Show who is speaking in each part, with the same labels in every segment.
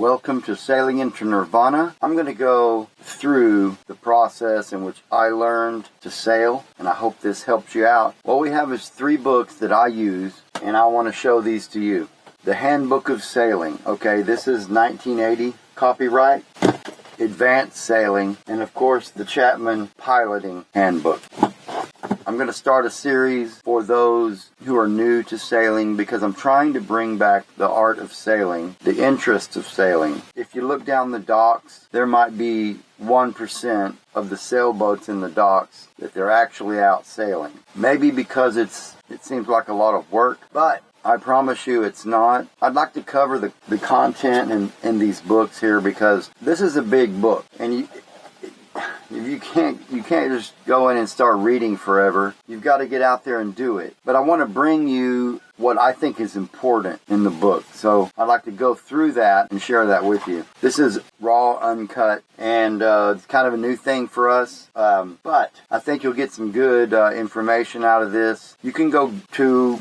Speaker 1: Welcome to Sailing into Nirvana. I'm going to go through the process in which I learned to sail, and I hope this helps you out. What we have is 3 books that I use, and I want to show these to you. The Handbook of Sailing. Okay, this is 1980 copyright. Advanced Sailing, and of course the Chapman Piloting Handbook. I'm going to start a series for those who are new to sailing because I'm trying to bring back the art of sailing, the interest of sailing. If you look down the docks, there might be 1% of the sailboats in the docks that they're actually out sailing. Maybe because it seems like a lot of work, but I promise you it's not. I'd like to cover the content in these books here because this is a big book, and you can't just go in and start reading forever. You've got to get out there and do it. But I want to bring you what I think is important in the book. So I'd like to go through that and share that with you. This is raw, uncut, and it's kind of a new thing for us. But I think you'll get some good information out of this. You can go to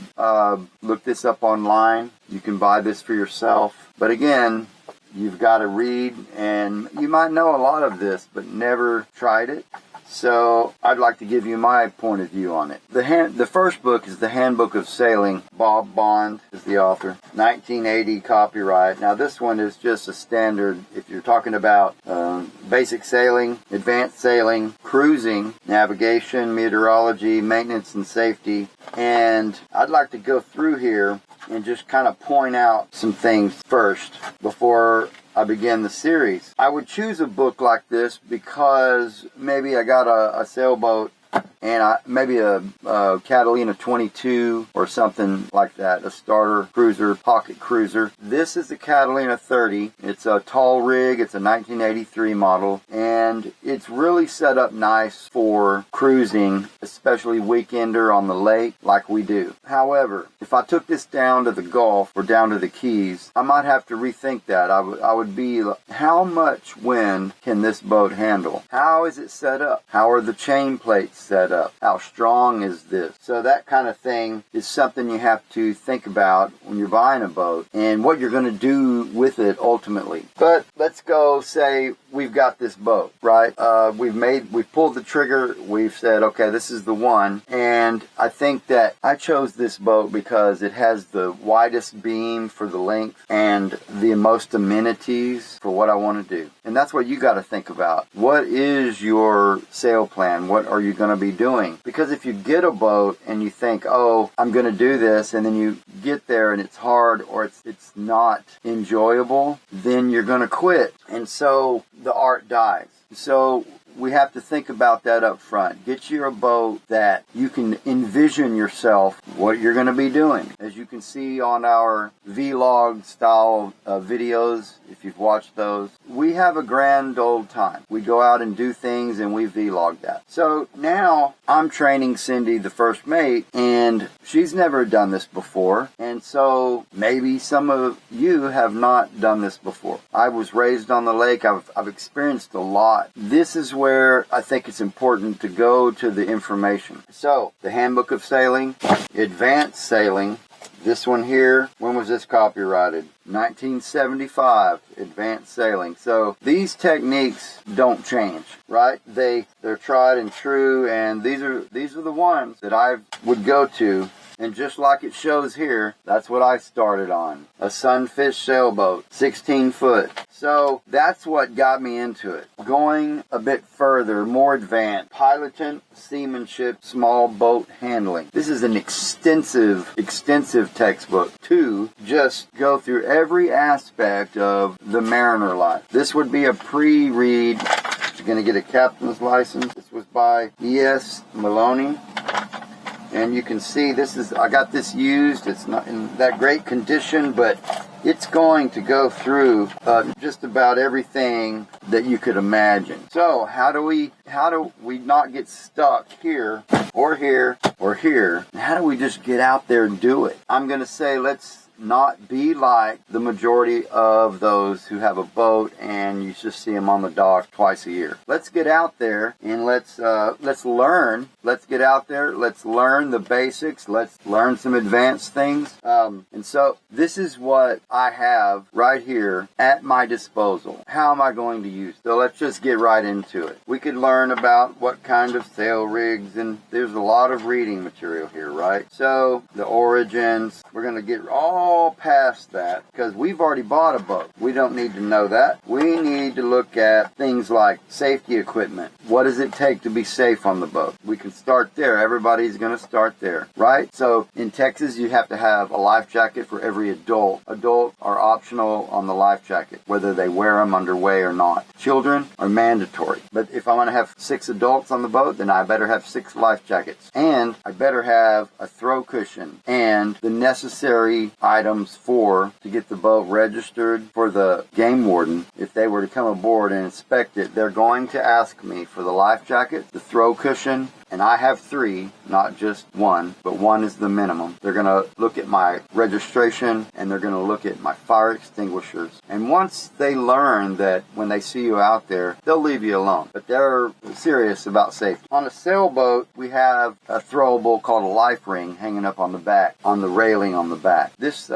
Speaker 1: look this up online. You can buy this for yourself. But again, you've got to read, and you might know a lot of this, but never tried it. So I'd like to give you my point of view on it. The first book is the Handbook of Sailing. Bob Bond is the author. 1980 copyright. Now this one is just a standard if you're talking about basic sailing, advanced sailing, cruising, navigation, meteorology, maintenance and safety. And I'd like to go through here and just kind of point out some things first before I begin the series. I would choose a book like this because maybe I got a sailboat and maybe a Catalina 22 or something like that, a starter cruiser, pocket cruiser. This is the Catalina 30. It's a tall rig. It's a 1983 model, and it's really set up nice for cruising, especially weekender on the lake like we do. However, if I took this down to the Gulf or down to the Keys, I might have to rethink that. I would be, how much wind can this boat handle? How is it set up? How are the chain plates set up? How strong is this? So that kind of thing is something you have to think about when you're buying a boat and what you're going to do with it ultimately. But let's go say we've got this boat, right? We've pulled the trigger. We've said, okay, this is the one. And I think that I chose this boat because it has the widest beam for the length and the most amenities for what I want to do. And that's what you got to think about. What is your sail plan? What are you going to be doing? Because if you get a boat and you think, oh, I'm going to do this, and then you get there and it's hard or it's not enjoyable, then you're going to quit. And so the art dies. So we have to think about that up front. Get you a boat that you can envision yourself what you're going to be doing. As you can see on our vlog style videos, if you've watched those, we have a grand old time. We go out and do things and we vlog that. So now I'm training Cindy, the first mate, and she's never done this before. And so maybe some of you have not done this before. I was raised on the lake. I've experienced a lot. This is where I think it's important to go to the information. So, the Handbook of Sailing, Advanced Sailing. This one here, when was this copyrighted? 1975, Advanced Sailing. So these techniques don't change, right? They're tried and true, and these are the ones that I would go to. And just like it shows here, that's what I started on. A sunfish sailboat, 16 foot. So that's what got me into it. Going a bit further, more advanced, piloting, seamanship, small boat handling. This is an extensive textbook to just go through every aspect of the mariner life. This would be a pre-read. You're going to get a captain's license. This was by E.S. Maloney. And you can see I got this used. It's not in that great condition, but it's going to go through just about everything that you could imagine. So how do we not get stuck here or here or here? How do we just get out there and do it? I'm going to say let's not be like the majority of those who have a boat and you just see them on the dock twice a year. Let's get out there and let's learn. Let's get out there. Let's learn the basics. Let's learn some advanced things. And so this is what I have right here at my disposal. How am I going to use it? So let's just get right into it. We could learn about what kind of sail rigs, and there's a lot of reading material here, right? So the origins, we're going to get all past that because we've already bought a boat. We don't need to know that. We need to look at things like safety equipment. What does it take to be safe on the boat? We can start there. Everybody's going to start there, right? So in Texas, you have to have a life jacket for every adult. Adults are optional on the life jacket, whether they wear them underway or not. Children are mandatory. But if I want to have 6 adults on the boat, then I better have 6 life jackets. And I better have a throw cushion and the necessary items to get the boat registered for the game warden. If they were to come aboard and inspect it, they're going to ask me for the life jacket, the throw cushion, and I have 3, not just 1, but 1 is the minimum. They're going to look at my registration and they're going to look at my fire extinguishers. And once they learn that when they see you out there, they'll leave you alone. But they're serious about safety. On a sailboat, we have a throwable called a life ring hanging up on the back, on the railing on the back. This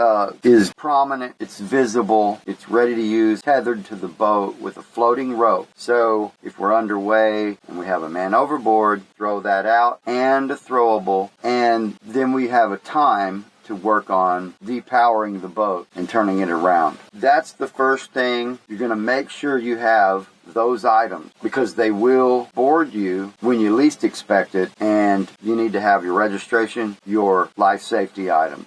Speaker 1: is prominent, it's visible, it's ready to use, tethered to the boat with a floating rope. So if we're underway and we have a man overboard, throw that out, and a throwable, and then we have a time to work on depowering the boat and turning it around. That's the first thing. You're going to make sure you have those items because they will board you when you least expect it, and you need to have your registration, your life safety items.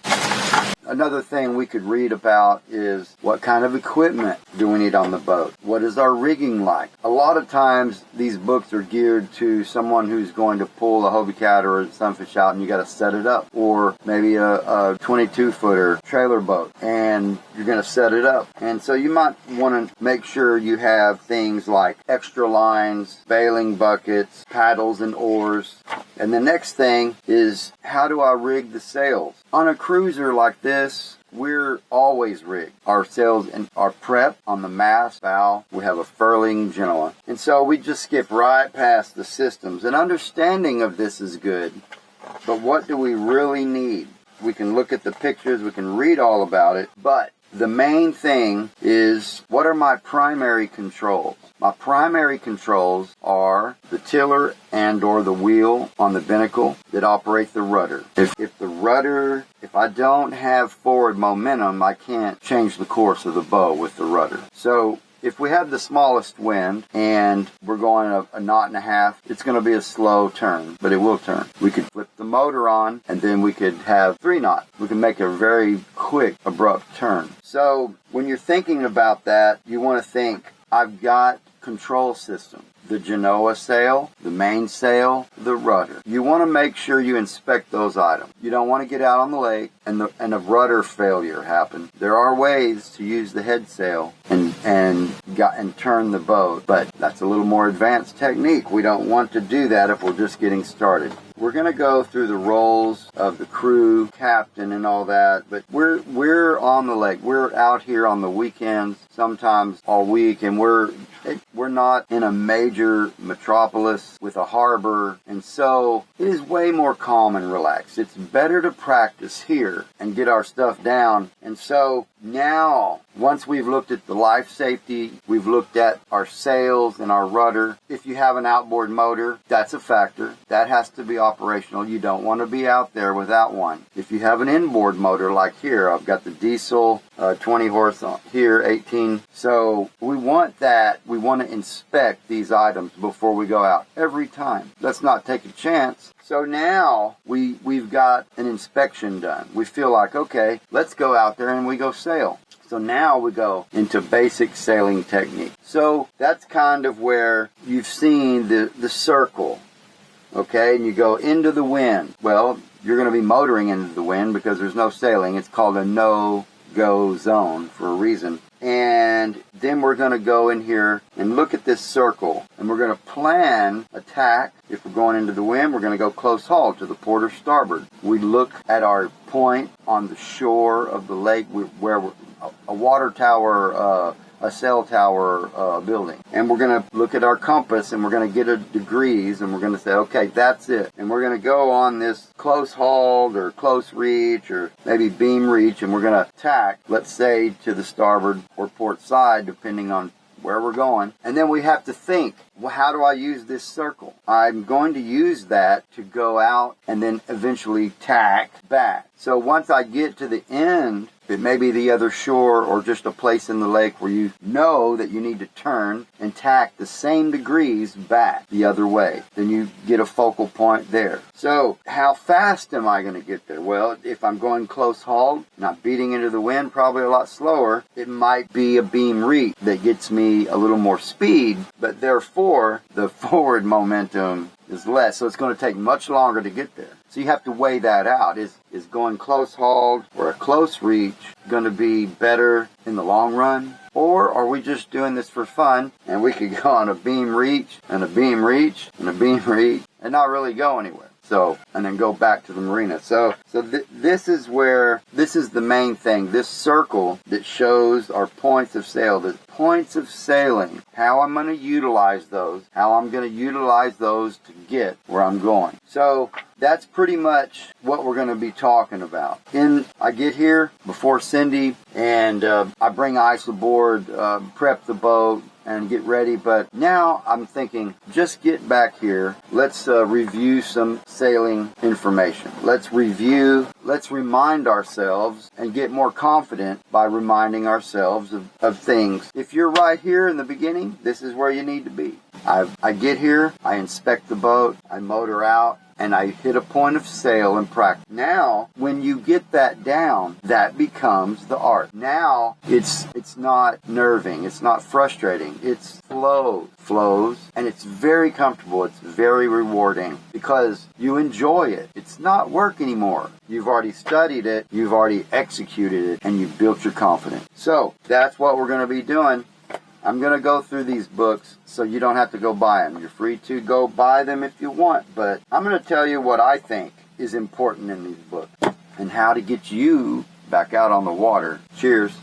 Speaker 1: Another thing we could read about is what kind of equipment do we need on the boat? What is our rigging like? A lot of times these books are geared to someone who's going to pull a Hobie Cat or a Sunfish out and you got to set it up. Or maybe a 22-footer trailer boat and you're going to set it up. And so you might want to make sure you have things like extra lines, bailing buckets, paddles and oars. And the next thing is, how do I rig the sails? On a cruiser like this, we're always rigged. Our sails and our prep on the mast, bow, we have a furling Genoa. And so we just skip right past the systems. An understanding of this is good, but what do we really need? We can look at the pictures, we can read all about it, but the main thing is, what are my primary controls? My primary controls are the tiller and or the wheel on the binnacle that operate the rudder. If I don't have forward momentum, I can't change the course of the boat with the rudder. So if we have the smallest wind and we're going a knot and a half, it's going to be a slow turn, but it will turn. We could flip the motor on and then we could have 3 knots. We can make a very quick, abrupt turn. So when you're thinking about that, you want to think, I've got control system. The Genoa sail, the mainsail, the rudder. You want to make sure you inspect those items. You don't want to get out on the lake and a rudder failure happen. There are ways to use the head sail and turn the boat, but that's a little more advanced technique. We don't want to do that if we're just getting started. We're going to go through the roles of the crew, captain, and all that, but we're on the lake. We're out here on the weekends, sometimes all week, and we're not in a major metropolis with a harbor, and so it is way more calm and relaxed. It's better to practice here and get our stuff down. And so now, once we've looked at the life safety, we've looked at our sails and our rudder. If you have an outboard motor, that's a factor. That has to be operational. You don't want to be out there without one. If you have an inboard motor like here, I've got the diesel 20 horse on here, 18. So we want that. We want to inspect these items before we go out every time. Let's not take a chance. So now we've got an inspection done. We feel like, okay, let's go out there and we go sail. So now we go into basic sailing technique. So that's kind of where you've seen the circle, okay? And you go into the wind. Well, you're going to be motoring into the wind because there's no sailing. It's called a no-go zone for a reason. And then we're going to go in here and look at this circle, and we're going to plan a tack. If we're going into the wind, we're going to go close haul to the port or starboard. We look at our point on the shore of the lake where a water tower, a cell tower building. And we're going to look at our compass, and we're going to get a degrees, and we're going to say, okay, that's it. And we're going to go on this close hauled or close reach or maybe beam reach, and we're going to tack, let's say, to the starboard or port side, depending on where we're going. And then we have to think, well, how do I use this circle? I'm going to use that to go out and then eventually tack back. So once I get to the end, it may be the other shore or just a place in the lake where you know that you need to turn and tack the same degrees back the other way. Then you get a focal point there. So how fast am I going to get there? Well, if I'm going close hauled, not beating into the wind, probably a lot slower, it might be a beam reach that gets me a little more speed, but therefore the forward momentum is less. So it's going to take much longer to get there. So you have to weigh that out. Is going close hauled or a close reach going to be better in the long run? Or are we just doing this for fun, and we could go on a beam reach and a beam reach and a beam reach and not really go anywhere? So, and then go back to the marina. So this is the main thing. This circle that shows our points of sail, the points of sailing, how I'm going to utilize those, to get where I'm going. So that's pretty much what we're going to be talking about. I get here before Cindy, and I bring ice aboard, prep the boat, and get ready. But now I'm thinking, just get back here. Let's review some sailing information. Let's remind ourselves and get more confident by reminding ourselves of things. If you're right here in the beginning, this is where you need to be. I get here, I inspect the boat, I motor out, and I hit a point of sail and practice. Now, when you get that down, that becomes the art. Now, it's not nerving, it's not frustrating, it's flows, and it's very comfortable, it's very rewarding because you enjoy it. It's not work anymore. You've already studied it, you've already executed it, and you've built your confidence. So, that's what we're going to be doing. I'm going to go through these books so you don't have to go buy them. You're free to go buy them if you want, but I'm going to tell you what I think is important in these books and how to get you back out on the water. Cheers.